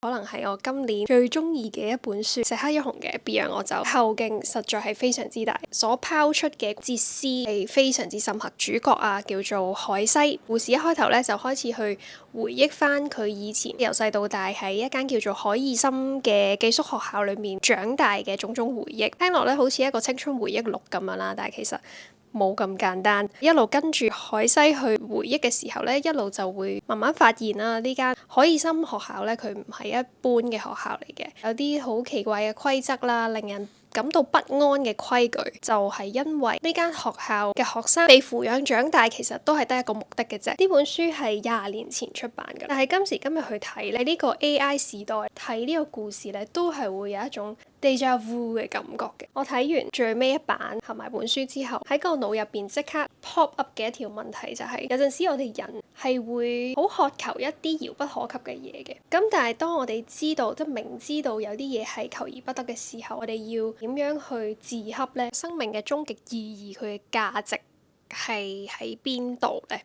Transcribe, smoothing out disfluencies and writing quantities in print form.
可能係我今年最中意嘅一本書，石黑一雄嘅《別讓我走》，後勁實在係非常之大，所拋出嘅哲思係非常之深刻。主角啊叫做海西，故事一開頭咧就開始去回憶翻佢以前由細到大喺一間叫做海爾森嘅寄宿學校裏面長大嘅種種回憶，聽落咧好似一個青春回憶錄咁樣啦，但係其實冇咁簡單，一路跟住海西去回憶嘅時候咧，一路就會慢慢發現啦，呢間海爾森學校咧，佢唔係一般嘅學校嚟嘅，有啲好奇怪嘅規則啦，令人感到不安嘅規矩，就係因為呢間學校嘅學生被撫養長大，其實都係得一個目的嘅啫。呢本書係20年前出版嘅，但係今時今日去睇咧，呢個 AI 時代睇呢個故事咧，都係會有一種déjà vu 嘅感覺嘅。我睇完最尾一版合埋本書之後，喺個腦入邊即刻 pop up 嘅一條問題就係，有陣時我哋人係會好渴求一啲遙不可及嘅嘢嘅。咁但係當我哋知道，即係明知道有啲嘢係求而不得嘅時候，我哋要點樣去自洽呢？生命嘅終極意義，佢嘅價值係喺邊度呢？